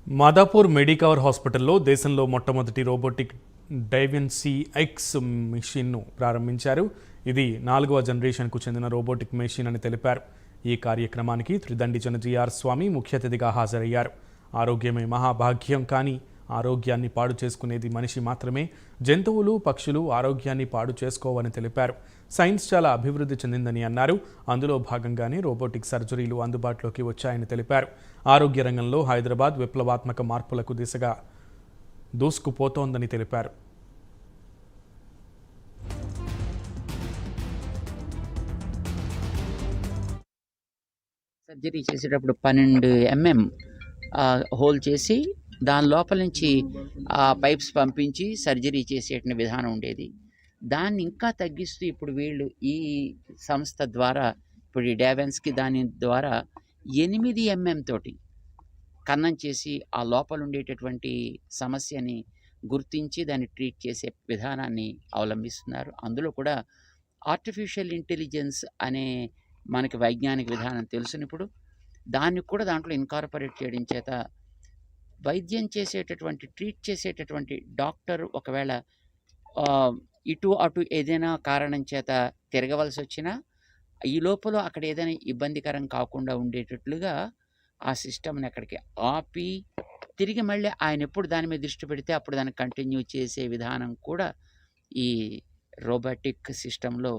Madhapur Medicover హాస్పిటల్లో దేశంలో మొట్టమొదటి రోబోటిక్ డైవెన్సీ ఎక్స్ మిషన్ను ప్రారంభించారు. ఇది 4వ జనరేషన్కు చెందిన రోబోటిక్ మెషిన్ అని తెలిపారు. ఈ కార్యక్రమానికి త్రిదండి జనజీఆర్ స్వామి ముఖ్య అతిథిగా హాజరయ్యారు. ఆరోగ్యమే మహాభాగ్యం, కానీ ఆరోగ్యాన్ని పాడు చేసుకునేది మనిషి మాత్రమే. జంతువులు, పక్షులు ఆరోగ్యాన్ని పాడు చేసుకోవని తెలిపారు. సైన్స్ చాలా అభివృద్ధి చెందిందని అన్నారు. అందులో భాగంగానే రోబోటిక్ సర్జరీలు అందుబాటులోకి వచ్చాయని తెలిపారు. ఆరోగ్య రంగంలో హైదరాబాద్ విప్లవాత్మక మార్పులకు దిశగా దూసుకుపోతోందని తెలిపారు. సర్జరీ చేసేటప్పుడు 12 mm హోల్ చేసి దాని లోపల నుంచి పైప్స్ పంపించి సర్జరీ చేసే విధానం ఉండేది. దాన్ని ఇంకా తగ్గిస్తూ ఇప్పుడు వీళ్ళు ఈ సంస్థ ద్వారా, ఇప్పుడు ఈ డావెన్స్కి దాని ద్వారా 8 mm తోటి కన్నం చేసి ఆ లోపల ఉండేటటువంటి సమస్యని గుర్తించి దాన్ని ట్రీట్ చేసే విధానాన్ని అవలంబిస్తున్నారు. అందులో కూడా ఆర్టిఫిషియల్ ఇంటెలిజెన్స్ అనే మనకి వైజ్ఞానిక విధానం తెలుసుని ఇప్పుడు దాన్ని కూడా దాంట్లో ఇన్కార్పొరేట్ చేయడం చేత వైద్యం చేసేటటువంటి, ట్రీట్ చేసేటటువంటి డాక్టర్ ఒకవేళ ఇటు అటు ఏదైనా కారణం చేత తిరగవలసి వచ్చినా ఈ లోపల అక్కడ ఏదైనా ఇబ్బందికరం కాకుండా ఉండేటట్లుగా ఆ సిస్టమ్ని అక్కడికి ఆపి తిరిగి మళ్ళీ ఆయన ఎప్పుడు దాని మీద దృష్టి పెడితే అప్పుడు దాన్ని కంటిన్యూ చేసే విధానం కూడా ఈ రోబోటిక్ సిస్టంలో